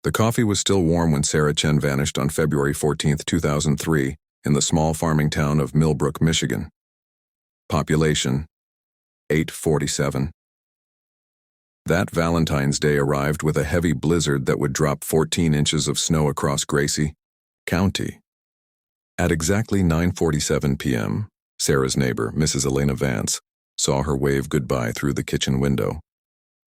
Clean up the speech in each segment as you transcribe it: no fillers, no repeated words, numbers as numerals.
The coffee was still warm when Sarah Chen vanished on February 14, 2003, in the small farming town of Millbrook, Michigan. Population: 847. That Valentine's Day arrived with a heavy blizzard that would drop 14 inches of snow across Gracie County. At exactly 9:47 p.m., Sarah's neighbor, Mrs. Elena Vance, saw her wave goodbye through the kitchen window.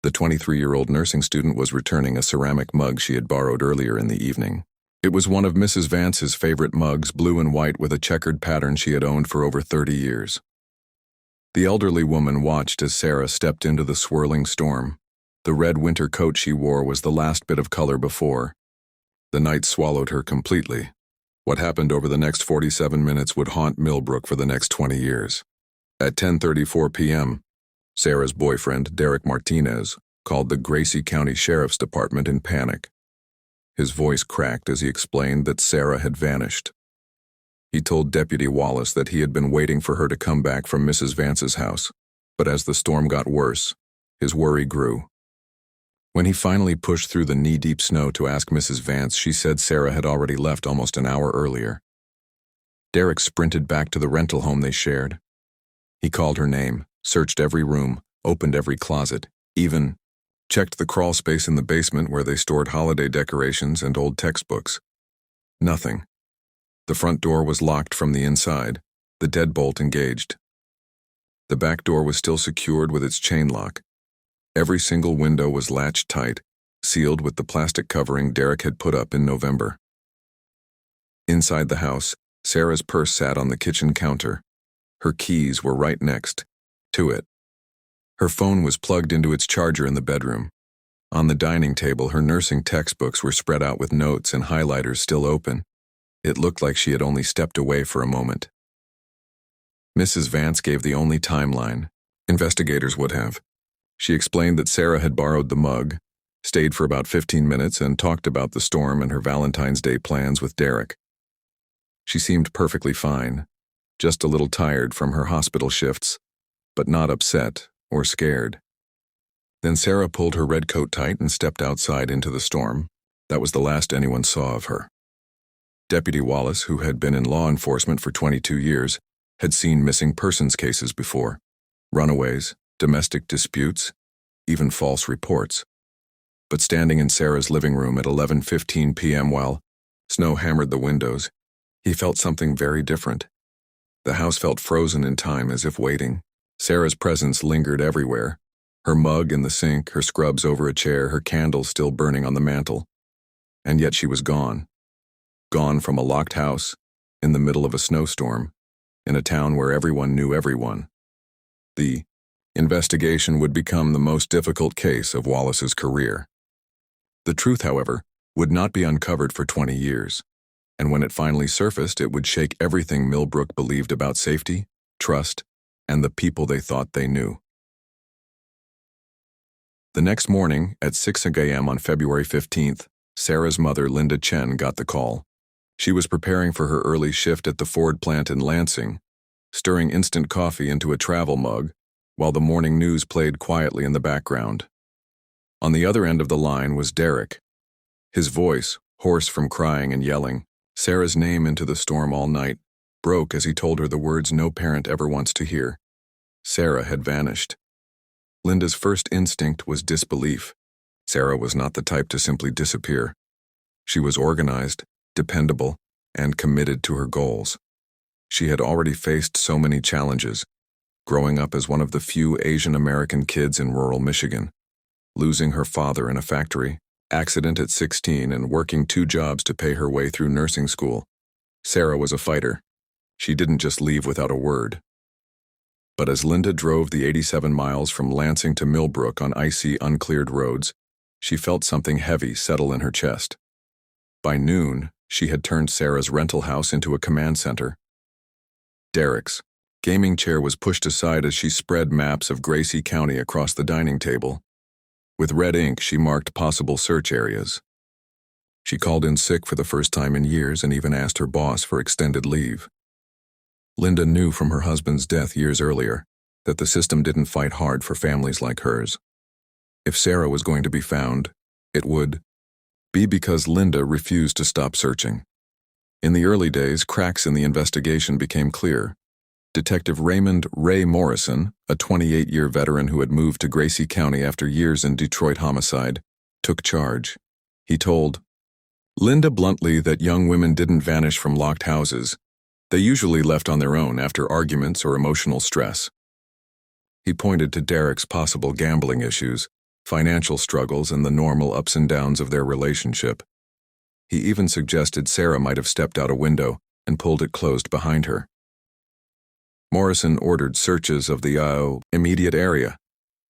The 23-year-old nursing student was returning a ceramic mug she had borrowed earlier in the evening. It was one of Mrs. Vance's favorite mugs, blue and white with a checkered pattern she had owned for over 30 years. The elderly woman watched as Sarah stepped into the swirling storm. The red winter coat she wore was the last bit of color before. The night swallowed her completely. What happened over the next 47 minutes would haunt Millbrook for the next 20 years. At 10:34 p.m., Sarah's boyfriend, Derek Martinez, called the Gracie County Sheriff's Department in panic. His voice cracked as he explained that Sarah had vanished. He told Deputy Wallace that he had been waiting for her to come back from Mrs. Vance's house, but as the storm got worse, his worry grew. When he finally pushed through the knee-deep snow to ask Mrs. Vance, she said Sarah had already left almost an hour earlier. Derek sprinted back to the rental home they shared. He called her name, searched every room, opened every closet, even checked the crawl space in the basement where they stored holiday decorations and old textbooks. Nothing. The front door was locked from the inside, the deadbolt engaged. The back door was still secured with its chain lock. Every single window was latched tight, sealed with the plastic covering Derek had put up in November. Inside the house, Sarah's purse sat on the kitchen counter. Her keys were right next to it. Her phone was plugged into its charger in the bedroom. On the dining table, her nursing textbooks were spread out with notes and highlighters still open. It looked like she had only stepped away for a moment. Mrs. Vance gave the only timeline investigators would have. She explained that Sarah had borrowed the mug, stayed for about 15 minutes, and talked about the storm and her Valentine's Day plans with Derek. She seemed perfectly fine, just a little tired from her hospital shifts, but not upset or scared. Then Sarah pulled her red coat tight and stepped outside into the storm. That was the last anyone saw of her. Deputy Wallace, who had been in law enforcement for 22 years, had seen missing persons cases before. Runaways, domestic disputes, even false reports. But standing in Sarah's living room at 11:15 p.m. while snow hammered the windows, he felt something very different. The house felt frozen in time, as if waiting. Sarah's presence lingered everywhere. Her mug in the sink, her scrubs over a chair, her candle still burning on the mantel. And yet she was gone. Gone from a locked house, in the middle of a snowstorm, in a town where everyone knew everyone. The investigation would become the most difficult case of Wallace's career. The truth, however, would not be uncovered for 20 years, and when it finally surfaced, it would shake everything Millbrook believed about safety, trust, and the people they thought they knew. The next morning, at 6 a.m. on February 15th, Sarah's mother, Linda Chen, got the call. She was preparing for her early shift at the Ford plant in Lansing, stirring instant coffee into a travel mug, while the morning news played quietly in the background. On the other end of the line was Derek. His voice, hoarse from crying and yelling, Sarah's name into the storm all night, broke as he told her the words no parent ever wants to hear. Sarah had vanished. Linda's first instinct was disbelief. Sarah was not the type to simply disappear. She was organized, dependable, and committed to her goals. She had already faced so many challenges, growing up as one of the few Asian American kids in rural Michigan, losing her father in a factory, accident at 16, and working 2 jobs to pay her way through nursing school. Sarah was a fighter. She didn't just leave without a word. But as Linda drove the 87 miles from Lansing to Millbrook on icy, uncleared roads, she felt something heavy settle in her chest. By noon, she had turned Sarah's rental house into a command center. Derek's gaming chair was pushed aside as she spread maps of Gracie County across the dining table. With red ink, she marked possible search areas. She called in sick for the first time in years and even asked her boss for extended leave. Linda knew from her husband's death years earlier that the system didn't fight hard for families like hers. If Sarah was going to be found, it would B, because Linda refused to stop searching. In the early days, cracks in the investigation became clear. Detective Raymond Ray Morrison, a 28-year veteran who had moved to Gracie County after years in Detroit homicide, took charge. He told Linda bluntly that young women didn't vanish from locked houses. They usually left on their own after arguments or emotional stress. He pointed to Derek's possible gambling issues, financial struggles, and the normal ups and downs of their relationship. He even suggested Sarah might have stepped out a window and pulled it closed behind her. Morrison ordered searches of the immediate area,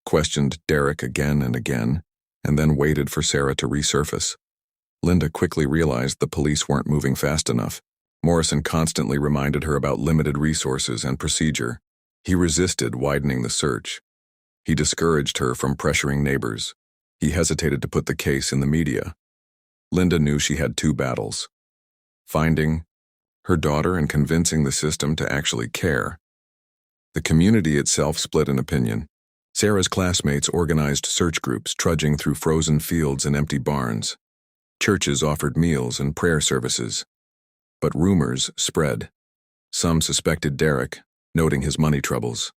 questioned Derek again and again, and then waited for Sarah to resurface. Linda quickly realized the police weren't moving fast enough. Morrison constantly reminded her about limited resources and procedure. He resisted widening the search. He discouraged her from pressuring neighbors. He hesitated to put the case in the media. Linda knew she had two battles: finding her daughter and convincing the system to actually care. The community itself split an opinion. Sarah's classmates organized search groups, trudging through frozen fields and empty barns. Churches offered meals and prayer services. But rumors spread. Some suspected Derek, noting his money troubles.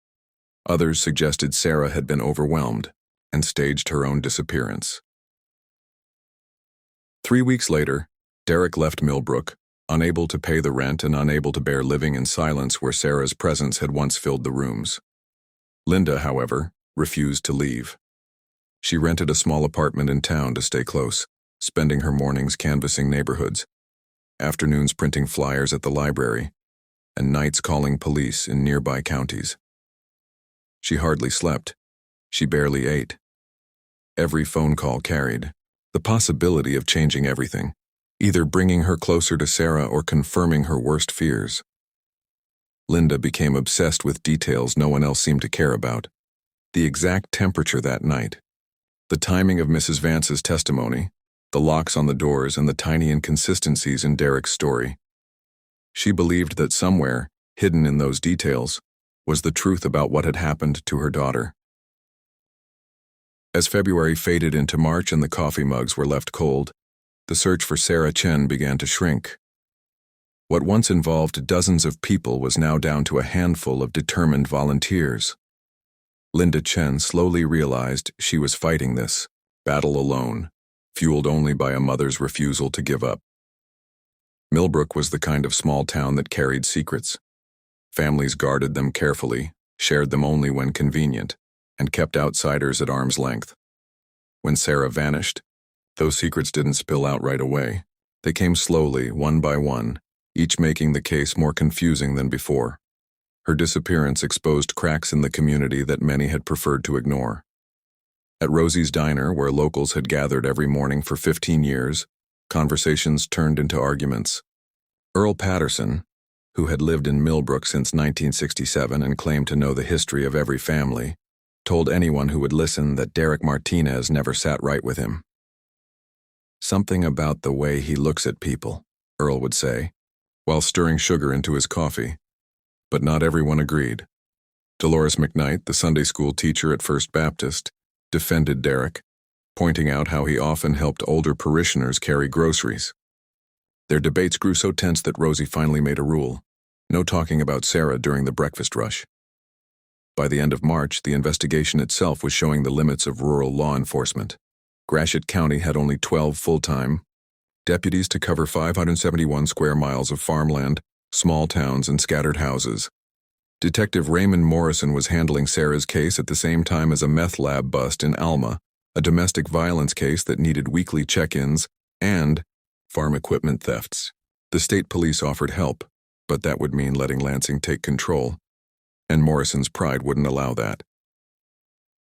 Others suggested Sarah had been overwhelmed and staged her own disappearance. 3 weeks later, Derek left Millbrook, unable to pay the rent and unable to bear living in silence where Sarah's presence had once filled the rooms. Linda, however, refused to leave. She rented a small apartment in town to stay close, spending her mornings canvassing neighborhoods, afternoons printing flyers at the library, and nights calling police in nearby counties. She hardly slept. She barely ate. Every phone call carried the possibility of changing everything, either bringing her closer to Sarah or confirming her worst fears. Linda became obsessed with details no one else seemed to care about: the exact temperature that night, the timing of Mrs. Vance's testimony, the locks on the doors, and the tiny inconsistencies in Derek's story. She believed that somewhere, hidden in those details, was the truth about what had happened to her daughter. As February faded into March and the coffee mugs were left cold, the search for Sarah Chen began to shrink. What once involved dozens of people was now down to a handful of determined volunteers. Linda Chen slowly realized she was fighting this battle alone, fueled only by a mother's refusal to give up. Millbrook was the kind of small town that carried secrets. Families guarded them carefully, shared them only when convenient, and kept outsiders at arm's length. When Sarah vanished, those secrets didn't spill out right away. They came slowly, one by one, each making the case more confusing than before. Her disappearance exposed cracks in the community that many had preferred to ignore. At Rosie's Diner, where locals had gathered every morning for 15 years, conversations turned into arguments. Earl Patterson, who had lived in Millbrook since 1967 and claimed to know the history of every family, told anyone who would listen that Derek Martinez never sat right with him. "Something about the way he looks at people," Earl would say, while stirring sugar into his coffee. But not everyone agreed. Dolores McKnight, the Sunday school teacher at First Baptist, defended Derek, pointing out how he often helped older parishioners carry groceries. Their debates grew so tense that Rosie finally made a rule: no talking about Sarah during the breakfast rush. By the end of March, the investigation itself was showing the limits of rural law enforcement. Gratiot County had only 12 full-time deputies to cover 571 square miles of farmland, small towns, and scattered houses. Detective Raymond Morrison was handling Sarah's case at the same time as a meth lab bust in Alma, a domestic violence case that needed weekly check-ins, and farm equipment thefts. The state police offered help, but that would mean letting Lansing take control, and Morrison's pride wouldn't allow that.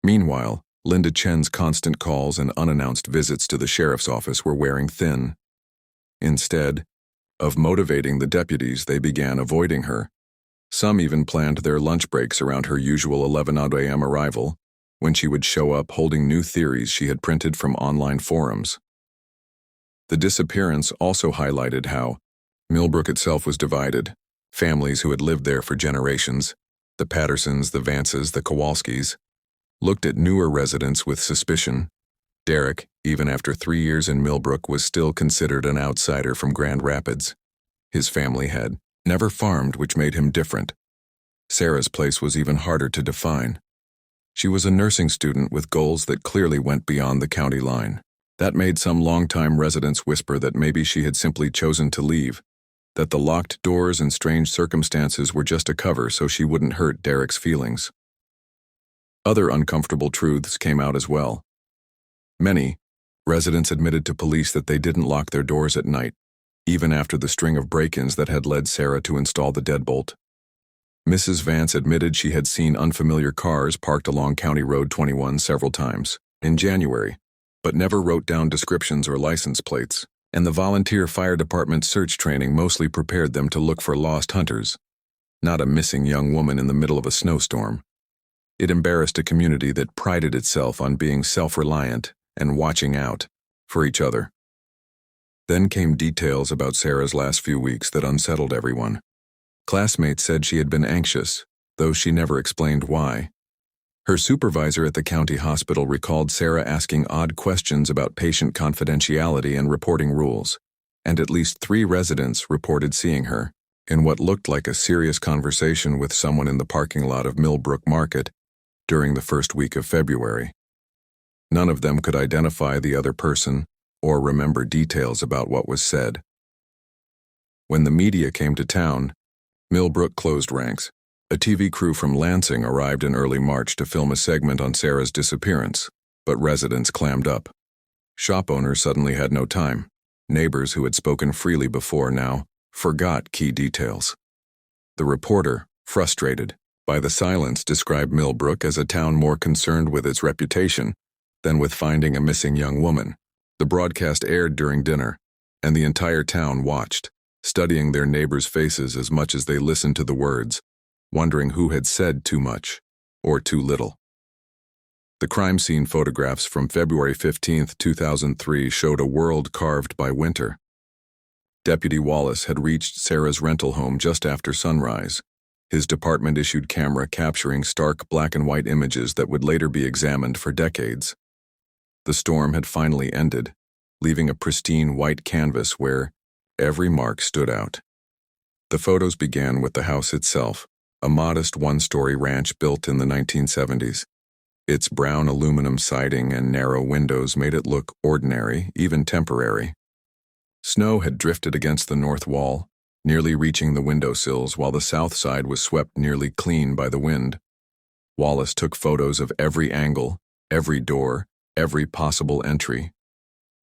Meanwhile, Linda Chen's constant calls and unannounced visits to the sheriff's office were wearing thin. Instead of motivating the deputies, they began avoiding her. Some even planned their lunch breaks around her usual 11 a.m. arrival, when she would show up holding new theories she had printed from online forums. The disappearance also highlighted how Millbrook itself was divided. Families who had lived there for generations, the Pattersons, the Vances, the Kowalskis, looked at newer residents with suspicion, Derek, even after 3 years in Millbrook, was still considered an outsider from Grand Rapids. His family had never farmed, which made him different. Sarah's place was even harder to define. She was a nursing student with goals that clearly went beyond the county line. That made some longtime residents whisper that maybe she had simply chosen to leave, that the locked doors and strange circumstances were just a cover so she wouldn't hurt Derek's feelings. Other uncomfortable truths came out as well. Many residents admitted to police that they didn't lock their doors at night, even after the string of break-ins that had led Sarah to install the deadbolt. Mrs. Vance admitted she had seen unfamiliar cars parked along County Road 21 several times in January, but never wrote down descriptions or license plates, and the volunteer fire department search training mostly prepared them to look for lost hunters, not a missing young woman in the middle of a snowstorm. It embarrassed a community that prided itself on being self-reliant and watching out for each other. Then came details about Sarah's last few weeks that unsettled everyone. Classmates said she had been anxious, though she never explained why. Her supervisor at the county hospital recalled Sarah asking odd questions about patient confidentiality and reporting rules, and at least 3 residents reported seeing her in what looked like a serious conversation with someone in the parking lot of Millbrook Market during the first week of February. None of them could identify the other person or remember details about what was said. When the media came to town, Millbrook closed ranks. A TV crew from Lansing arrived in early March to film a segment on Sarah's disappearance, but residents clammed up. Shop owners suddenly had no time. Neighbors who had spoken freely before now forgot key details. The reporter, frustrated by the silence, described Millbrook as a town more concerned with its reputation than with finding a missing young woman. The broadcast aired during dinner, and the entire town watched, studying their neighbors' faces as much as they listened to the words, wondering who had said too much or too little. The crime scene photographs from February 15, 2003 showed a world carved by winter. Deputy Wallace had reached Sarah's rental home just after sunrise. His department issued camera capturing stark black and white images that would later be examined for decades. The storm had finally ended, leaving a pristine white canvas where every mark stood out. The photos began with the house itself, a modest one-story ranch built in the 1970s. Its brown aluminum siding and narrow windows made it look ordinary, even temporary. Snow had drifted against the north wall, nearly reaching the windowsills, while the south side was swept nearly clean by the wind. Wallace took photos of every angle, every door, every possible entry.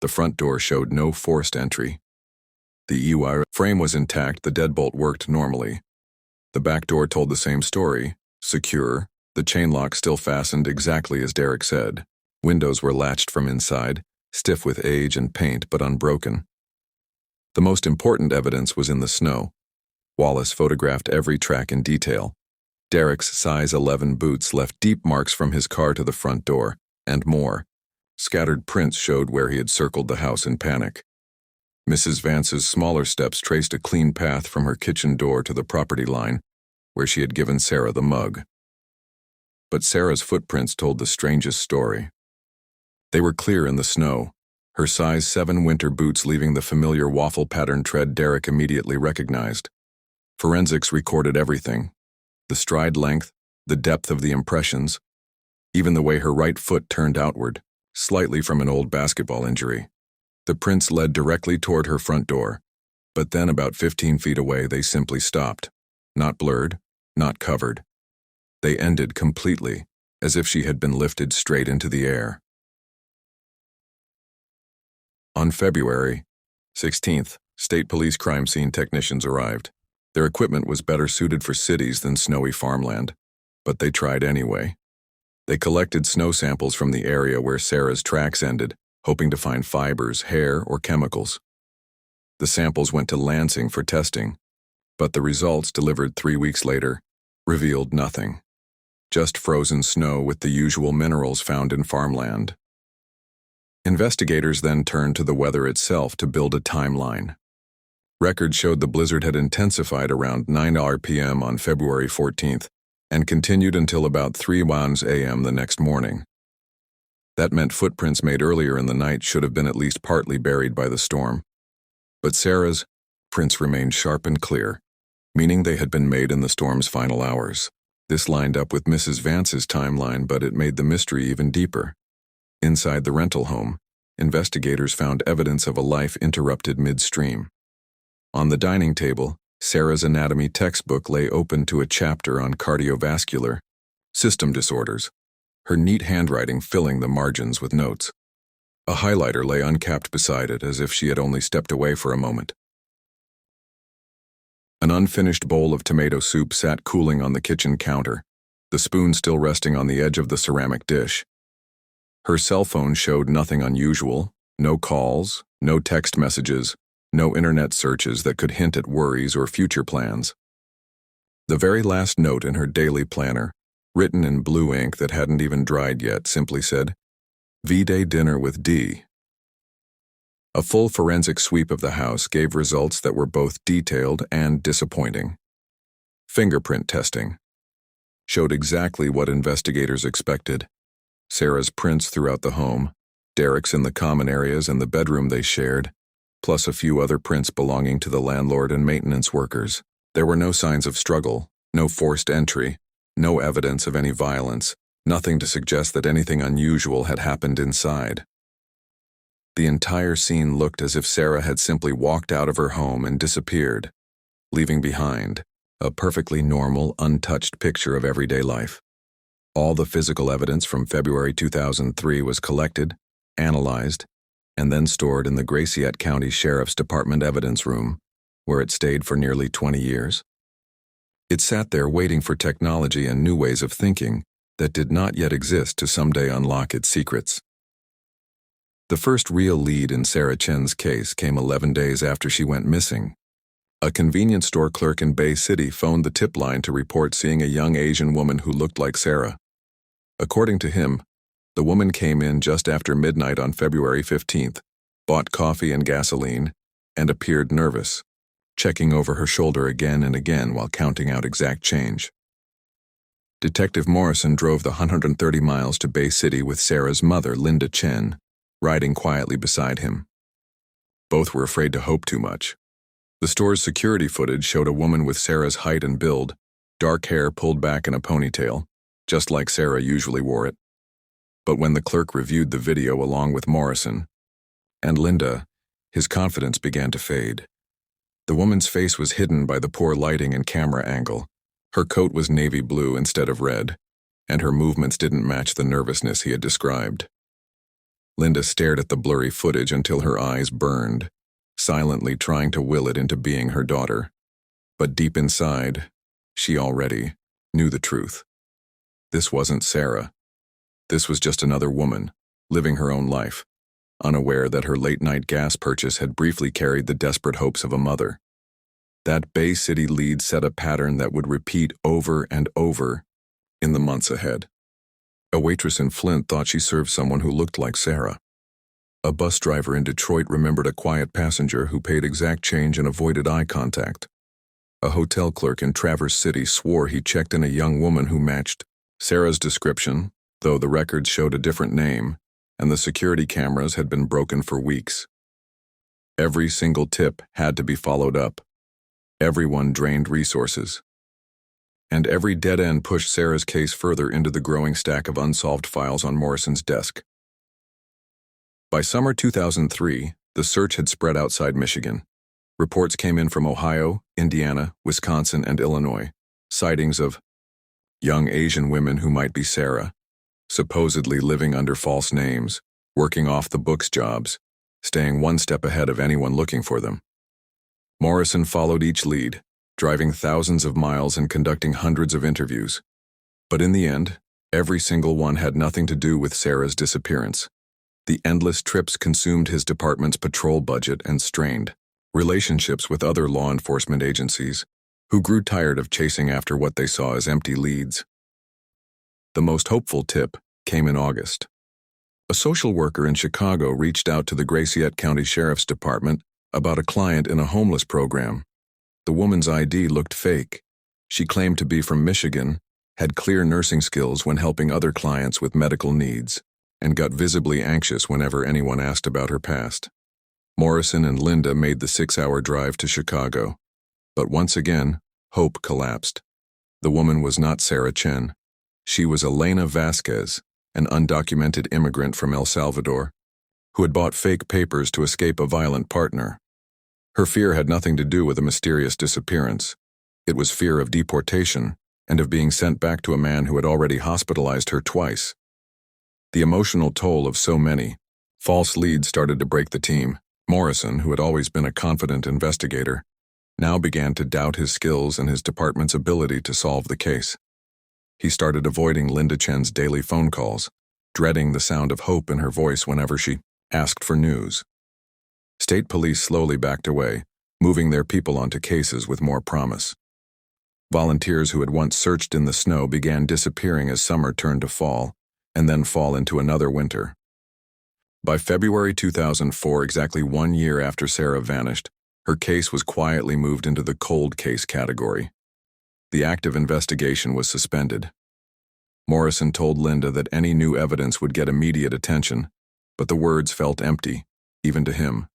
The front door showed no forced entry. The EY frame was intact, the deadbolt worked normally. The back door told the same story, secure, the chain lock still fastened exactly as Derek said. Windows were latched from inside, stiff with age and paint but unbroken. The most important evidence was in the snow. Wallace photographed every track in detail. Derek's size 11 boots left deep marks from his car to the front door, and more. Scattered prints showed where he had circled the house in panic. Mrs. Vance's smaller steps traced a clean path from her kitchen door to the property line, where she had given Sarah the mug. But Sarah's footprints told the strangest story. They were clear in the snow, her size 7 winter boots leaving the familiar waffle-pattern tread Derek immediately recognized. Forensics recorded everything: the stride length, the depth of the impressions, even the way her right foot turned outward, slightly from an old basketball injury. The prints led directly toward her front door, but then about 15 feet away they simply stopped. Not blurred, not covered. They ended completely, as if she had been lifted straight into the air. On February 16th, state police crime scene technicians arrived. Their equipment was better suited for cities than snowy farmland, but they tried anyway. They collected snow samples from the area where Sarah's tracks ended, hoping to find fibers, hair, or chemicals. The samples went to Lansing for testing, but the results, delivered 3 weeks later, revealed nothing. Just frozen snow with the usual minerals found in farmland. Investigators then turned to the weather itself to build a timeline. Records showed the blizzard had intensified around 9 p.m. on February 14th and continued until about 3 a.m. the next morning. That meant footprints made earlier in the night should have been at least partly buried by the storm. But Sarah's prints remained sharp and clear, meaning they had been made in the storm's final hours. This lined up with Mrs. Vance's timeline, but it made the mystery even deeper. Inside the rental home, investigators found evidence of a life interrupted midstream. On the dining table, Sarah's anatomy textbook lay open to a chapter on cardiovascular system disorders, her neat handwriting filling the margins with notes. A highlighter lay uncapped beside it, as if she had only stepped away for a moment. An unfinished bowl of tomato soup sat cooling on the kitchen counter, the spoon still resting on the edge of the ceramic dish. Her cell phone showed nothing unusual, no calls, no text messages, no internet searches that could hint at worries or future plans. The very last note in her daily planner, written in blue ink that hadn't even dried yet, simply said, V-Day dinner with D. A full forensic sweep of the house gave results that were both detailed and disappointing. Fingerprint testing showed exactly what investigators expected. Sarah's prints throughout the home, Derek's in the common areas and the bedroom they shared, plus a few other prints belonging to the landlord and maintenance workers. There were no signs of struggle, no forced entry, no evidence of any violence, nothing to suggest that anything unusual had happened inside. The entire scene looked as if Sarah had simply walked out of her home and disappeared, leaving behind a perfectly normal, untouched picture of everyday life. All the physical evidence from February 2003 was collected, analyzed, and then stored in the Gratiot County Sheriff's Department evidence room, where it stayed for nearly 20 years. It sat there waiting for technology and new ways of thinking that did not yet exist to someday unlock its secrets. The first real lead in Sarah Chen's case came 11 days after she went missing. A convenience store clerk in Bay City phoned the tip line to report seeing a young Asian woman who looked like Sarah. According to him, the woman came in just after midnight on February 15th, bought coffee and gasoline, and appeared nervous, checking over her shoulder again and again while counting out exact change. Detective Morrison drove the 130 miles to Bay City with Sarah's mother, Linda Chen, riding quietly beside him. Both were afraid to hope too much. The store's security footage showed a woman with Sarah's height and build, dark hair pulled back in a ponytail, just like Sarah usually wore it. But when the clerk reviewed the video along with Morrison and Linda, his confidence began to fade. The woman's face was hidden by the poor lighting and camera angle. Her coat was navy blue instead of red, and her movements didn't match the nervousness he had described. Linda stared at the blurry footage until her eyes burned, silently trying to will it into being her daughter. But deep inside, she already knew the truth. This wasn't Sarah. This was just another woman, living her own life, unaware that her late-night gas purchase had briefly carried the desperate hopes of a mother. That Bay City lead set a pattern that would repeat over and over in the months ahead. A waitress in Flint thought she served someone who looked like Sarah. A bus driver in Detroit remembered a quiet passenger who paid exact change and avoided eye contact. A hotel clerk in Traverse City swore he checked in a young woman who matched Sarah's description, though the records showed a different name, and the security cameras had been broken for weeks. Every single tip had to be followed up. Everyone drained resources. And every dead end pushed Sarah's case further into the growing stack of unsolved files on Morrison's desk. By summer 2003, the search had spread outside Michigan. Reports came in from Ohio, Indiana, Wisconsin, and Illinois, sightings of young Asian women who might be Sarah, supposedly living under false names, working off-the-books jobs, staying one step ahead of anyone looking for them. Morrison followed each lead, driving thousands of miles and conducting hundreds of interviews. But in the end, every single one had nothing to do with Sarah's disappearance. The endless trips consumed his department's patrol budget and strained relationships with other law enforcement agencies, who grew tired of chasing after what they saw as empty leads. The most hopeful tip came in August. A social worker in Chicago reached out to the Gratiot County Sheriff's Department about a client in a homeless program. The woman's ID looked fake. She claimed to be from Michigan, had clear nursing skills when helping other clients with medical needs, and got visibly anxious whenever anyone asked about her past. Morrison and Linda made the 6-hour drive to Chicago. But once again, hope collapsed. The woman was not Sarah Chen. She was Elena Vasquez, an undocumented immigrant from El Salvador, who had bought fake papers to escape a violent partner. Her fear had nothing to do with a mysterious disappearance. It was fear of deportation and of being sent back to a man who had already hospitalized her twice. The emotional toll of so many false leads started to break the team. Morrison, who had always been a confident investigator, now began to doubt his skills and his department's ability to solve the case. He started avoiding Linda Chen's daily phone calls, dreading the sound of hope in her voice whenever she asked for news. State police slowly backed away, moving their people onto cases with more promise. Volunteers who had once searched in the snow began disappearing as summer turned to fall, and then fall into another winter. By February 2004, exactly 1 year after Sarah vanished, her case was quietly moved into the cold case category. The active investigation was suspended. Morrison told Linda that any new evidence would get immediate attention, but the words felt empty, even to him.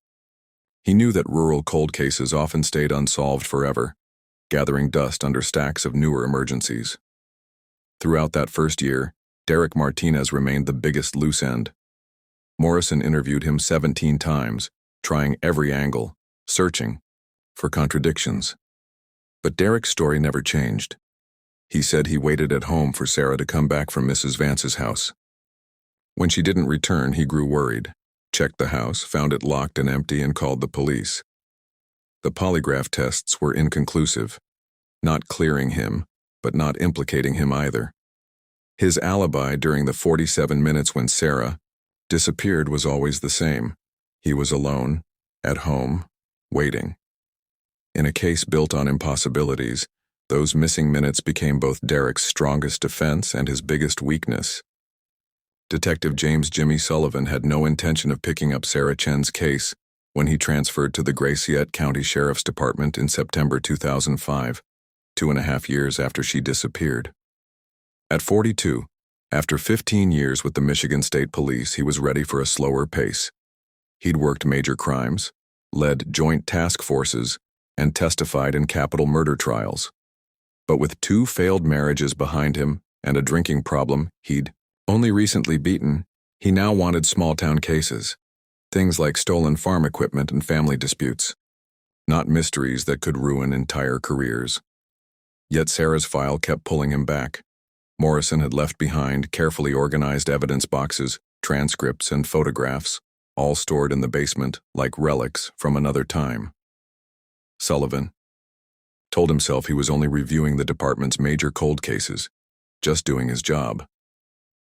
He knew that rural cold cases often stayed unsolved forever, gathering dust under stacks of newer emergencies. Throughout that first year, Derek Martinez remained the biggest loose end. Morrison interviewed him 17 times, trying every angle, searching for contradictions. But Derek's story never changed. He said he waited at home for Sarah to come back from Mrs. Vance's house. When she didn't return, he grew worried, checked the house, found it locked and empty, and called the police. The polygraph tests were inconclusive, not clearing him, but not implicating him either. His alibi during the 47 minutes when Sarah disappeared was always the same. He was alone, at home, waiting. In a case built on impossibilities, those missing minutes became both Derek's strongest defense and his biggest weakness. Detective James "Jimmy" Sullivan had no intention of picking up Sarah Chen's case when he transferred to the Gratiot County Sheriff's Department in September 2005, 2.5 years after she disappeared. At 42, after 15 years with the Michigan State Police, he was ready for a slower pace. He'd worked major crimes, led joint task forces, and testified in capital murder trials. But with 2 failed marriages behind him and a drinking problem he'd only recently beaten, he now wanted small-town cases, things like stolen farm equipment and family disputes, not mysteries that could ruin entire careers. Yet Sarah's file kept pulling him back. Morrison had left behind carefully organized evidence boxes, transcripts, and photographs, all stored in the basement like relics from another time. Sullivan told himself he was only reviewing the department's major cold cases, just doing his job.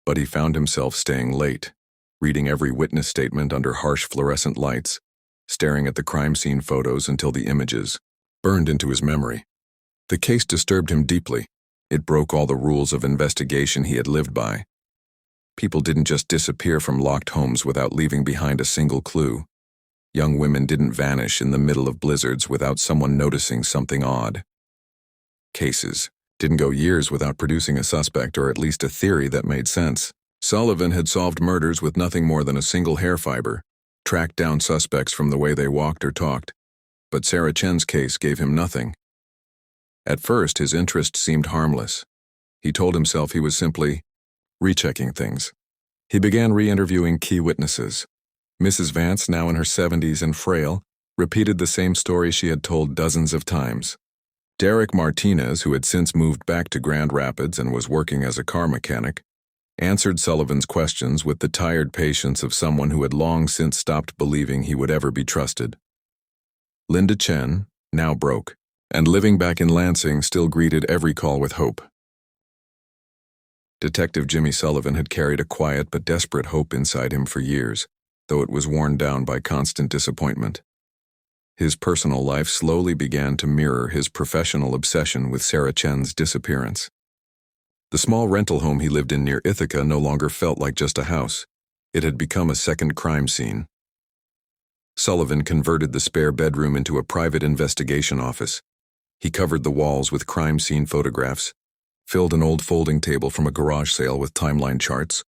But he found himself staying late, reading every witness statement under harsh fluorescent lights, staring at the crime scene photos until the images burned into his memory. The case disturbed him deeply. It broke all the rules of investigation he had lived by. People didn't just disappear from locked homes without leaving behind a single clue. Young women didn't vanish in the middle of blizzards without someone noticing something odd. Cases didn't go years without producing a suspect or at least a theory that made sense. Sullivan had solved murders with nothing more than a single hair fiber, tracked down suspects from the way they walked or talked. But Sarah Chen's case gave him nothing. At first, his interest seemed harmless. He told himself he was simply rechecking things. He began re-interviewing key witnesses. Mrs. Vance, now in her 70s and frail, repeated the same story she had told dozens of times. Derek Martinez, who had since moved back to Grand Rapids and was working as a car mechanic, answered Sullivan's questions with the tired patience of someone who had long since stopped believing he would ever be trusted. Linda Chen, now broke, and living back in Lansing, still greeted every call with hope. Detective Jimmy Sullivan had carried a quiet but desperate hope inside him for years, though it was worn down by constant disappointment. His personal life slowly began to mirror his professional obsession with Sarah Chen's disappearance. The small rental home he lived in near Ithaca no longer felt like just a house. It had become a second crime scene. Sullivan converted the spare bedroom into a private investigation office. He covered the walls with crime scene photographs, filled an old folding table from a garage sale with timeline charts,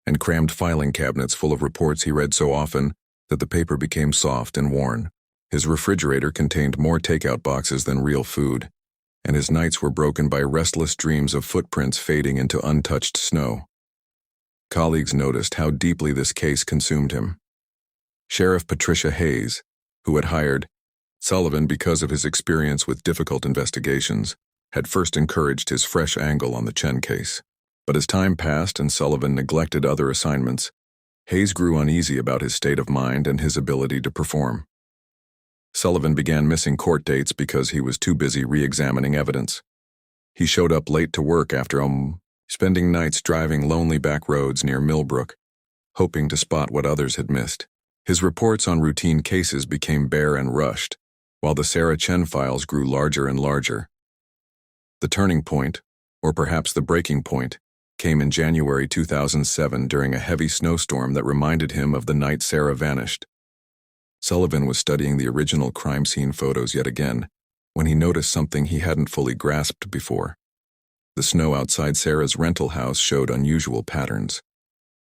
and crammed filing cabinets full of reports he read so often that the paper became soft and worn. His refrigerator contained more takeout boxes than real food, and his nights were broken by restless dreams of footprints fading into untouched snow. Colleagues noticed how deeply this case consumed him. Sheriff Patricia Hayes, who had hired Sullivan because of his experience with difficult investigations, had first encouraged his fresh angle on the Chen case. But as time passed and Sullivan neglected other assignments, Hayes grew uneasy about his state of mind and his ability to perform. Sullivan began missing court dates because he was too busy re-examining evidence. He showed up late to work after spending nights driving lonely back roads near Millbrook, hoping to spot what others had missed. His reports on routine cases became bare and rushed, while the Sarah Chen files grew larger and larger. The turning point, or perhaps the breaking point, came in January 2007 during a heavy snowstorm that reminded him of the night Sarah vanished. Sullivan was studying the original crime scene photos yet again when he noticed something he hadn't fully grasped before. The snow outside Sarah's rental house showed unusual patterns.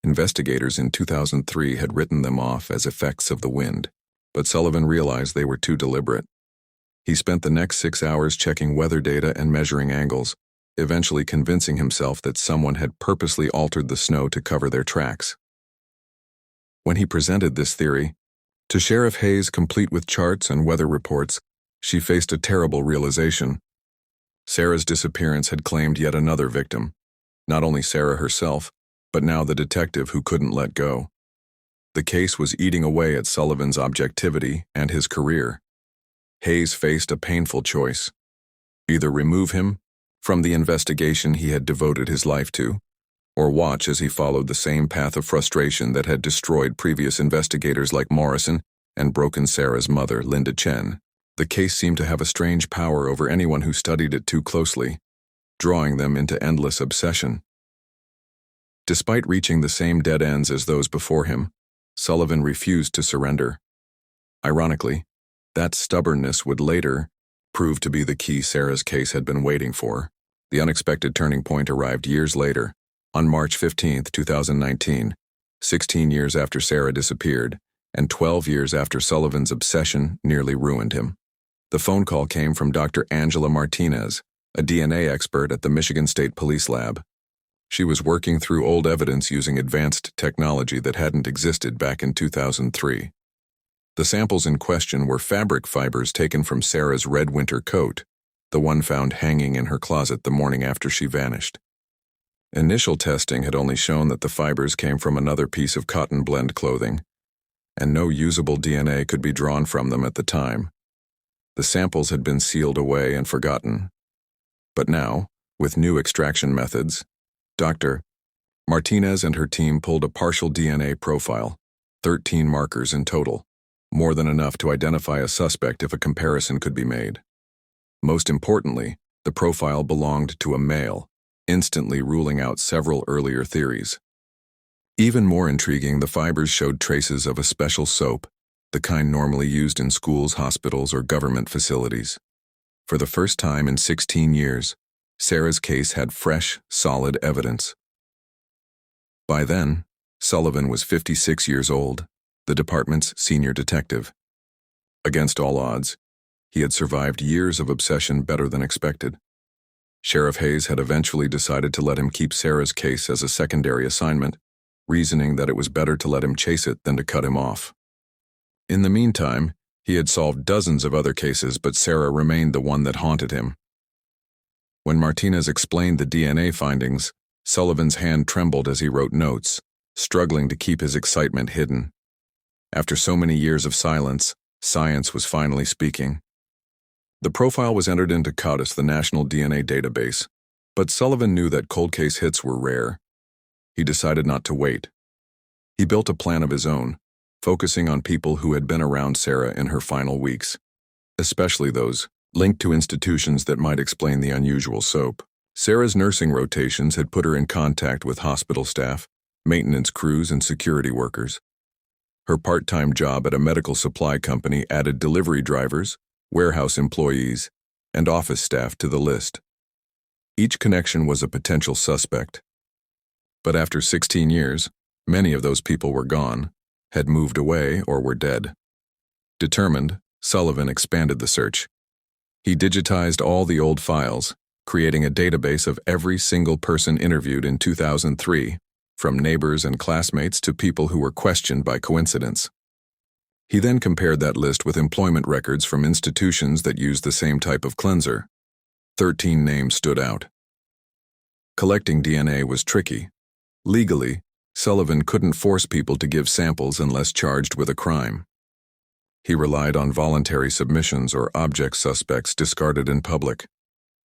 Investigators in 2003 had written them off as effects of the wind, but Sullivan realized they were too deliberate. He spent the next 6 hours checking weather data and measuring angles, eventually convincing himself that someone had purposely altered the snow to cover their tracks. When he presented this theory to Sheriff Hayes, complete with charts and weather reports, she faced a terrible realization. Sarah's disappearance had claimed yet another victim, not only Sarah herself, but now the detective who couldn't let go. The case was eating away at Sullivan's objectivity and his career. Hayes faced a painful choice: either remove him from the investigation he had devoted his life to, or watch as he followed the same path of frustration that had destroyed previous investigators like Morrison and broken Sarah's mother, Linda Chen. The case seemed to have a strange power over anyone who studied it too closely, drawing them into endless obsession. Despite reaching the same dead ends as those before him, Sullivan refused to surrender. Ironically, that stubbornness would later prove to be the key Sarah's case had been waiting for. The unexpected turning point arrived years later, on March 15, 2019, 16 years after Sarah disappeared, and 12 years after Sullivan's obsession nearly ruined him. The phone call came from Dr. Angela Martinez, a DNA expert at the Michigan State Police Lab. She was working through old evidence using advanced technology that hadn't existed back in 2003. The samples in question were fabric fibers taken from Sarah's red winter coat, the one found hanging in her closet the morning after she vanished. Initial testing had only shown that the fibers came from another piece of cotton blend clothing, and no usable DNA could be drawn from them at the time. The samples had been sealed away and forgotten. But now, with new extraction methods, Dr. Martinez and her team pulled a partial DNA profile, 13 markers in total, more than enough to identify a suspect if a comparison could be made. Most importantly, the profile belonged to a male, instantly ruling out several earlier theories. Even more intriguing, the fibers showed traces of a special soap, the kind normally used in schools, hospitals, or government facilities. For the first time in 16 years, Sarah's case had fresh, solid evidence. By then, Sullivan was 56 years old, the department's senior detective. Against all odds, he had survived years of obsession better than expected. Sheriff Hayes had eventually decided to let him keep Sarah's case as a secondary assignment, reasoning that it was better to let him chase it than to cut him off. In the meantime, he had solved dozens of other cases, but Sarah remained the one that haunted him. When Martinez explained the DNA findings, Sullivan's hand trembled as he wrote notes, struggling to keep his excitement hidden. After so many years of silence, science was finally speaking. The profile was entered into CODIS, the National DNA Database, but Sullivan knew that cold case hits were rare. He decided not to wait. He built a plan of his own, focusing on people who had been around Sarah in her final weeks, especially those linked to institutions that might explain the unusual soap. Sarah's nursing rotations had put her in contact with hospital staff, maintenance crews, and security workers. Her part-time job at a medical supply company added delivery drivers, warehouse employees, and office staff to the list. Each connection was a potential suspect. But after 16 years, Many of those people were gone, had moved away, or were dead. Determined, Sullivan expanded the search. He digitized all the old files, creating a database of every single person interviewed in 2003, from neighbors and classmates to people who were questioned by coincidence. He then compared that list with employment records from institutions that used the same type of cleanser. 13 names stood out. Collecting DNA was tricky. Legally, Sullivan couldn't force people to give samples unless charged with a crime. He relied on voluntary submissions or object suspects discarded in public.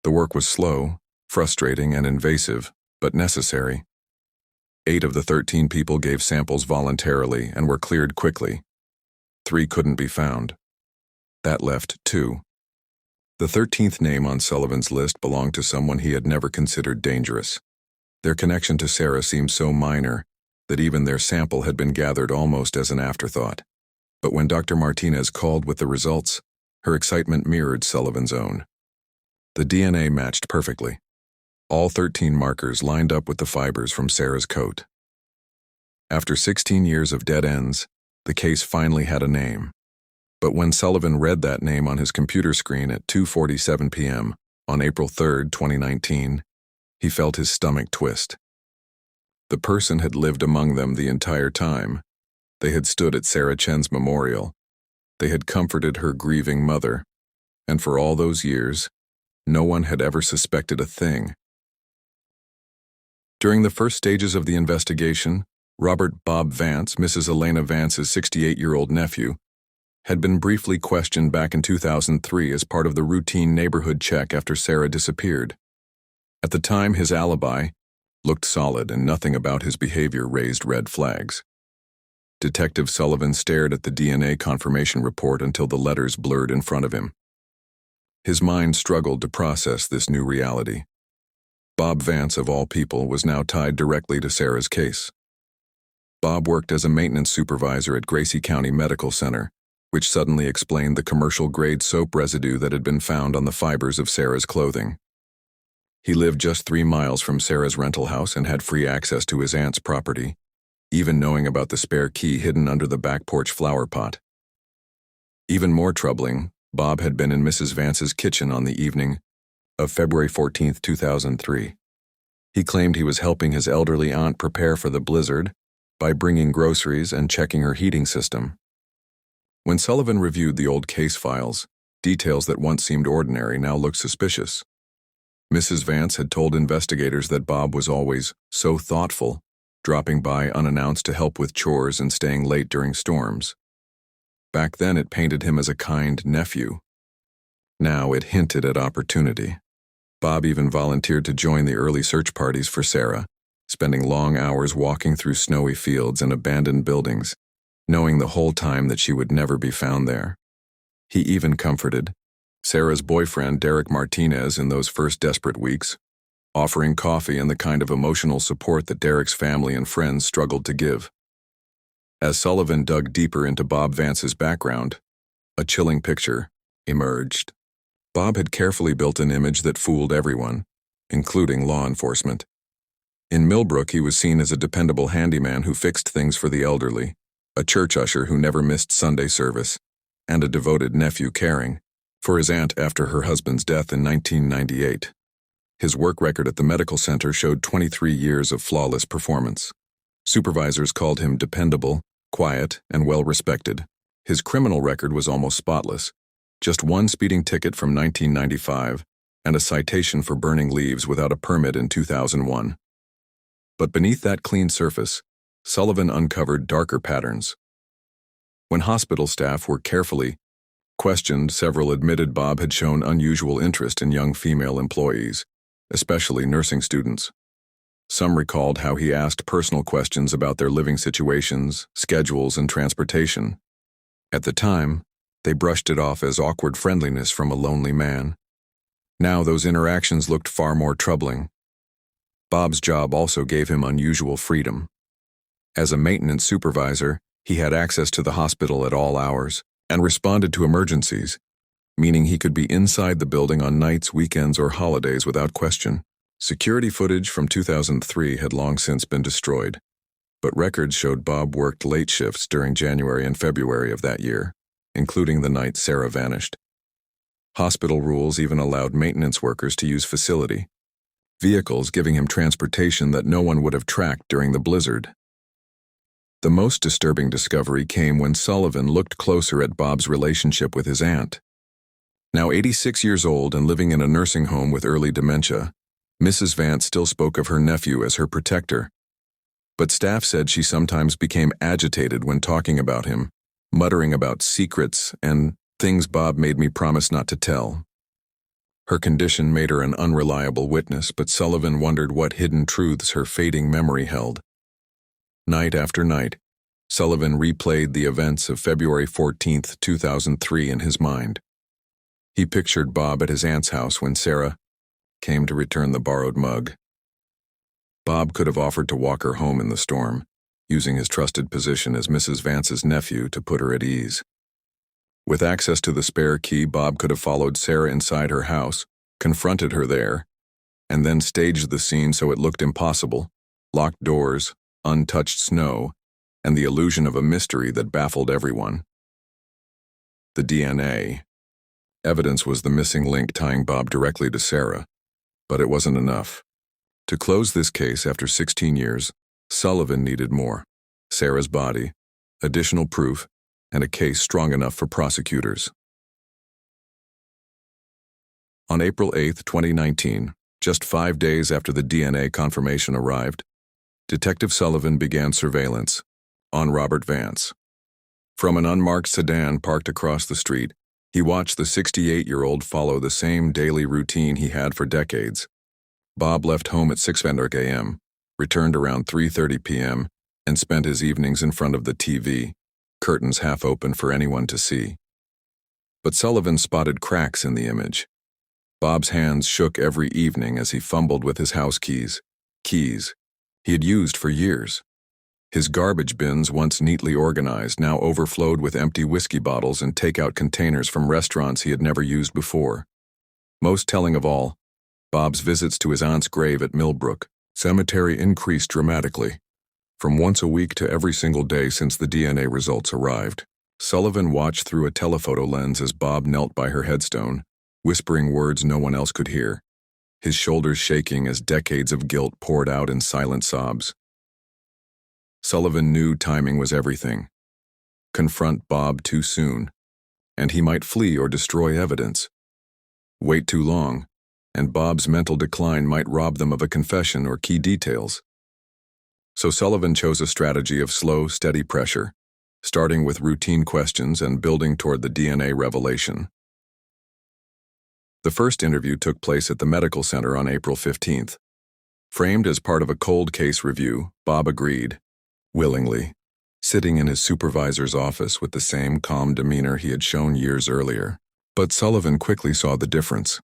The work was slow, frustrating, and invasive, but necessary. 8 of the 13 people gave samples voluntarily and were cleared quickly. 3 couldn't be found. That left 2. The 13th name on Sullivan's list belonged to someone he had never considered dangerous. Their connection to Sarah seemed so minor that even their sample had been gathered almost as an afterthought. But when Dr. Martinez called with the results, her excitement mirrored Sullivan's own. The DNA matched perfectly. All 13 markers lined up with the fibers from Sarah's coat. After 16 years of dead ends, the case finally had a name. But when Sullivan read that name on his computer screen at 2:47 p.m. on April 3, 2019, he felt his stomach twist. The person had lived among them the entire time. They had stood at Sarah Chen's memorial. They had comforted her grieving mother. And for all those years, no one had ever suspected a thing. During the first stages of the investigation, Robert Bob Vance, Mrs. Elena Vance's 68-year-old nephew, had been briefly questioned back in 2003 as part of the routine neighborhood check after Sarah disappeared. At the time, his alibi looked solid and nothing about his behavior raised red flags. Detective Sullivan stared at the DNA confirmation report until the letters blurred in front of him. His mind struggled to process this new reality. Bob Vance, of all people, was now tied directly to Sarah's case. Bob worked as a maintenance supervisor at Gracie County Medical Center, which suddenly explained the commercial-grade soap residue that had been found on the fibers of Sarah's clothing. He lived just 3 miles from Sarah's rental house and had free access to his aunt's property, even knowing about the spare key hidden under the back porch flower pot. Even more troubling, Bob had been in Mrs. Vance's kitchen on the evening of February 14, 2003. He claimed he was helping his elderly aunt prepare for the blizzard by bringing groceries and checking her heating system. When Sullivan reviewed the old case files, details that once seemed ordinary now looked suspicious. Mrs. Vance had told investigators that Bob was always so thoughtful, dropping by unannounced to help with chores and staying late during storms. Back then it painted him as a kind nephew. Now it hinted at opportunity. Bob even volunteered to join the early search parties for Sarah, spending long hours walking through snowy fields and abandoned buildings, knowing the whole time that she would never be found there. He even comforted Sarah's boyfriend, Derek Martinez, in those first desperate weeks, offering coffee and the kind of emotional support that Derek's family and friends struggled to give. As Sullivan dug deeper into Bob Vance's background, a chilling picture emerged. Bob had carefully built an image that fooled everyone, including law enforcement. In Millbrook, he was seen as a dependable handyman who fixed things for the elderly, a church usher who never missed Sunday service, and a devoted nephew caring for his aunt after her husband's death in 1998. His work record at the medical center showed 23 years of flawless performance. Supervisors called him dependable, quiet, and well-respected. His criminal record was almost spotless. Just 1 speeding ticket from 1995 and a citation for burning leaves without a permit in 2001. But beneath that clean surface, Sullivan uncovered darker patterns. When hospital staff were carefully questioned, several admitted Bob had shown unusual interest in young female employees, especially nursing students. Some recalled how he asked personal questions about their living situations, schedules, and transportation. At the time, they brushed it off as awkward friendliness from a lonely man. Now those interactions looked far more troubling. Bob's job also gave him unusual freedom. As a maintenance supervisor, he had access to the hospital at all hours and responded to emergencies, meaning he could be inside the building on nights, weekends, or holidays without question. Security footage from 2003 had long since been destroyed, but records showed Bob worked late shifts during January and February of that year, including the night Sarah vanished. Hospital rules even allowed maintenance workers to use facility vehicles, giving him transportation that no one would have tracked during the blizzard. The most disturbing discovery came when Sullivan looked closer at Bob's relationship with his aunt. Now 86 years old and living in a nursing home with early dementia, Mrs. Vance still spoke of her nephew as her protector. But staff said she sometimes became agitated when talking about him, muttering about secrets and things Bob made me promise not to tell. Her condition made her an unreliable witness, but Sullivan wondered what hidden truths her fading memory held. Night after night, Sullivan replayed the events of February 14, 2003 in his mind. He pictured Bob at his aunt's house when Sarah came to return the borrowed mug. Bob could have offered to walk her home in the storm, using his trusted position as Mrs. Vance's nephew to put her at ease. With access to the spare key, Bob could have followed Sarah inside her house, confronted her there, and then staged the scene so it looked impossible: locked doors, untouched snow, and the illusion of a mystery that baffled everyone. The DNA evidence was the missing link tying Bob directly to Sarah, but it wasn't enough. To close this case after 16 years, Sullivan needed more: Sarah's body, additional proof, and a case strong enough for prosecutors. On April 8, 2019, just 5 days after the DNA confirmation arrived, Detective Sullivan began surveillance on Robert Vance. From an unmarked sedan parked across the street, he watched the 68-year-old follow the same daily routine he had for decades. Bob left home at 6:00 a.m., returned around 3:30 p.m., and spent his evenings in front of the TV, curtains half open for anyone to see. But Sullivan spotted cracks in the image. Bob's hands shook every evening as he fumbled with his house keys he had used for years. His garbage bins, once neatly organized, now overflowed with empty whiskey bottles and takeout containers from restaurants he had never used before. Most telling of all, Bob's visits to his aunt's grave at Millbrook Cemetery increased dramatically, from once a week to every single day since the DNA results arrived. Sullivan watched through a telephoto lens as Bob knelt by her headstone, whispering words no one else could hear, his shoulders shaking as decades of guilt poured out in silent sobs. Sullivan knew timing was everything. Confront Bob too soon, and he might flee or destroy evidence. Wait too long, and Bob's mental decline might rob them of a confession or key details. So Sullivan chose a strategy of slow, steady pressure, starting with routine questions and building toward the DNA revelation. The first interview took place at the medical center on April 15th. Framed as part of a cold case review, Bob agreed, willingly, sitting in his supervisor's office with the same calm demeanor he had shown years earlier. But Sullivan quickly saw the difference.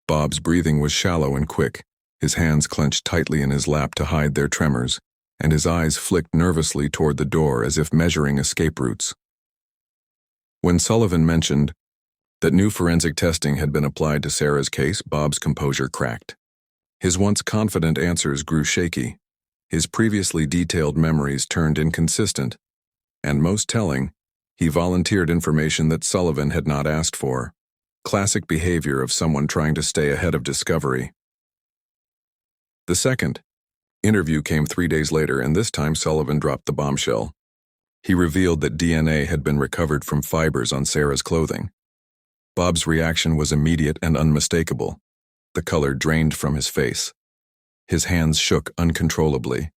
Bob's breathing was shallow and quick, his hands clenched tightly in his lap to hide their tremors, and his eyes flicked nervously toward the door as if measuring escape routes. When Sullivan mentioned that new forensic testing had been applied to Sarah's case, Bob's composure cracked. His once confident answers grew shaky. His previously detailed memories turned inconsistent, and most telling, he volunteered information that Sullivan had not asked for. Classic behavior of someone trying to stay ahead of discovery. The second interview came 3 days later, and this time Sullivan dropped the bombshell. He revealed that DNA had been recovered from fibers on Sarah's clothing. Bob's reaction was immediate and unmistakable. The color drained from his face. His hands shook uncontrollably.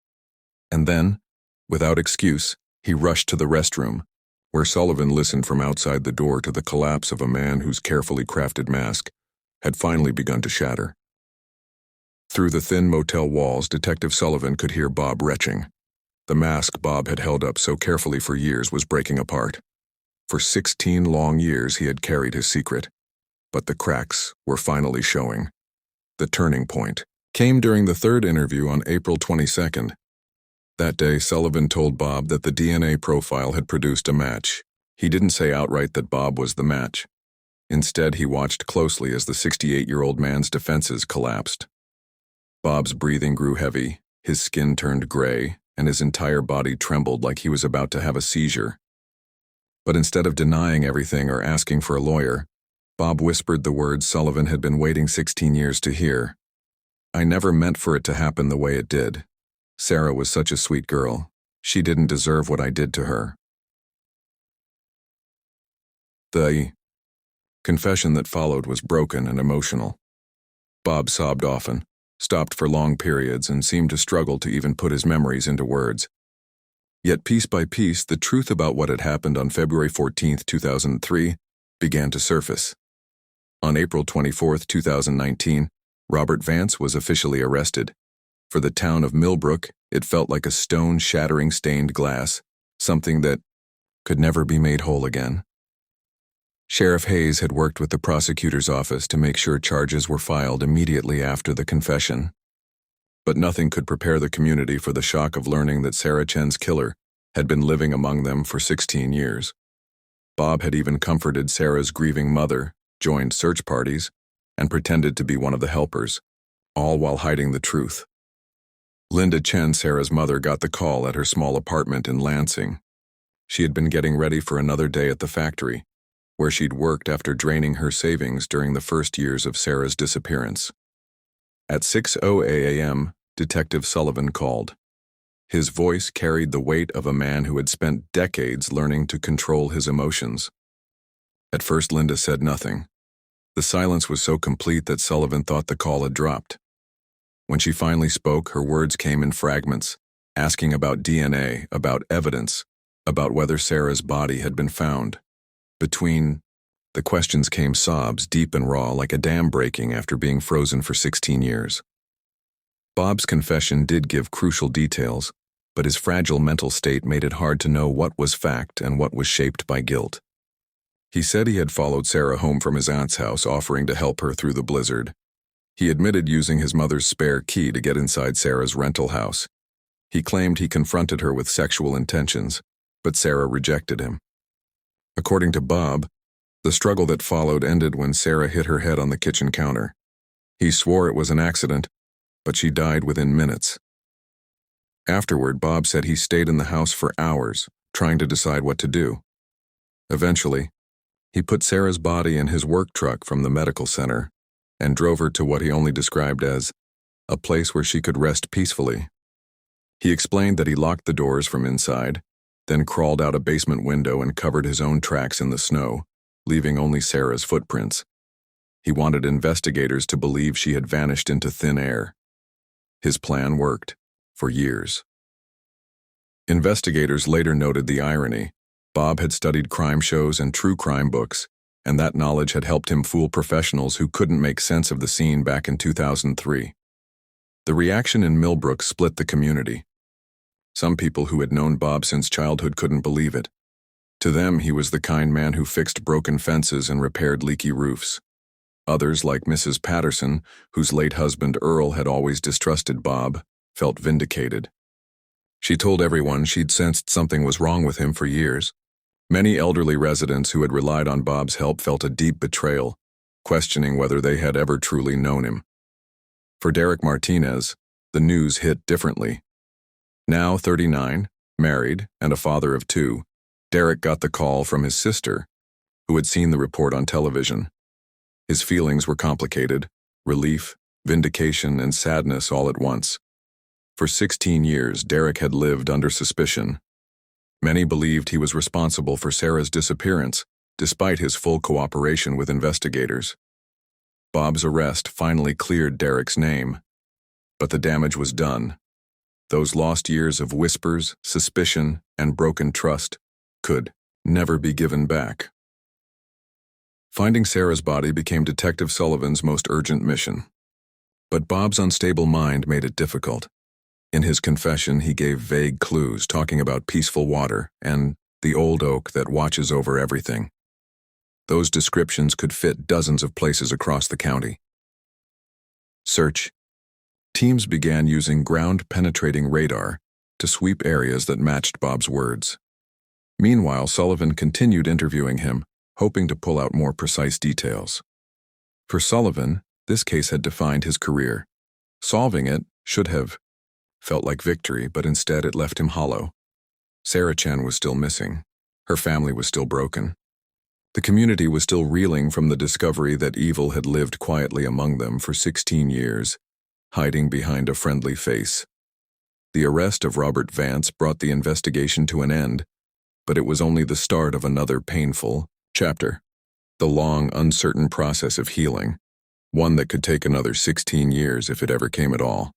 And then, without excuse, he rushed to the restroom, where Sullivan listened from outside the door to the collapse of a man whose carefully crafted mask had finally begun to shatter. Through the thin motel walls, Detective Sullivan could hear Bob retching. The mask Bob had held up so carefully for years was breaking apart. For 16 long years he had carried his secret, but the cracks were finally showing. The turning point came during the third interview on April 22nd. That day, Sullivan told Bob that the DNA profile had produced a match. He didn't say outright that Bob was the match. Instead, he watched closely as the 68-year-old man's defenses collapsed. Bob's breathing grew heavy, his skin turned gray, and his entire body trembled like he was about to have a seizure. But instead of denying everything or asking for a lawyer, Bob whispered the words Sullivan had been waiting 16 years to hear. "I never meant for it to happen the way it did. Sarah was such a sweet girl. She didn't deserve what I did to her." The confession that followed was broken and emotional. Bob sobbed often, stopped for long periods, and seemed to struggle to even put his memories into words. Yet piece by piece, the truth about what had happened on February 14, 2003, began to surface. On April 24, 2019, Robert Vance was officially arrested. For the town of Millbrook, it felt like a stone-shattering stained glass, something that could never be made whole again. Sheriff Hayes had worked with the prosecutor's office to make sure charges were filed immediately after the confession. But nothing could prepare the community for the shock of learning that Sarah Chen's killer had been living among them for 16 years. Bob had even comforted Sarah's grieving mother, joined search parties, and pretended to be one of the helpers, all while hiding the truth. Linda Chen, Sarah's mother, got the call at her small apartment in Lansing. She had been getting ready for another day at the factory, where she'd worked after draining her savings during the first years of Sarah's disappearance. At 6:00 a.m., Detective Sullivan called. His voice carried the weight of a man who had spent decades learning to control his emotions. At first, Linda said nothing. The silence was so complete that Sullivan thought the call had dropped. When she finally spoke, her words came in fragments, asking about DNA, about evidence, about whether Sarah's body had been found. Between the questions came sobs, deep and raw, like a dam breaking after being frozen for 16 years. Bob's confession did give crucial details, but his fragile mental state made it hard to know what was fact and what was shaped by guilt. He said he had followed Sarah home from his aunt's house, offering to help her through the blizzard. He admitted using his mother's spare key to get inside Sarah's rental house. He claimed he confronted her with sexual intentions, but Sarah rejected him. According to Bob, the struggle that followed ended when Sarah hit her head on the kitchen counter. He swore it was an accident, but she died within minutes. Afterward, Bob said he stayed in the house for hours, trying to decide what to do. Eventually, he put Sarah's body in his work truck from the medical center and drove her to what he only described as a place where she could rest peacefully. He explained that he locked the doors from inside, then crawled out a basement window and covered his own tracks in the snow, leaving only Sarah's footprints. He wanted investigators to believe she had vanished into thin air. His plan worked, for years. Investigators later noted the irony. Bob had studied crime shows and true crime books, and that knowledge had helped him fool professionals who couldn't make sense of the scene back in 2003. The reaction in Millbrook split the community. Some people who had known Bob since childhood couldn't believe it. To them, he was the kind man who fixed broken fences and repaired leaky roofs. Others, like Mrs. Patterson, whose late husband Earl had always distrusted Bob, felt vindicated. She told everyone she'd sensed something was wrong with him for years. Many elderly residents who had relied on Bob's help felt a deep betrayal, questioning whether they had ever truly known him. For Derek Martinez, the news hit differently. Now 39, married, and a father of 2, Derek got the call from his sister, who had seen the report on television. His feelings were complicated: relief, vindication, and sadness all at once. For 16 years, Derek had lived under suspicion. Many believed he was responsible for Sarah's disappearance, despite his full cooperation with investigators. Bob's arrest finally cleared Derek's name, but the damage was done. Those lost years of whispers, suspicion, and broken trust could never be given back. Finding Sarah's body became Detective Sullivan's most urgent mission. But Bob's unstable mind made it difficult. In his confession, he gave vague clues, talking about peaceful water and the old oak that watches over everything. Those descriptions could fit dozens of places across the county. Search. Teams began using ground-penetrating radar to sweep areas that matched Bob's words. Meanwhile, Sullivan continued interviewing him, hoping to pull out more precise details. For Sullivan, this case had defined his career. Solving it should have felt like victory, but instead it left him hollow. Sarah Chen was still missing. Her family was still broken. The community was still reeling from the discovery that evil had lived quietly among them for 16 years, hiding behind a friendly face. The arrest of Robert Vance brought the investigation to an end, but it was only the start of another painful chapter. The long, uncertain process of healing, one that could take another 16 years if it ever came at all.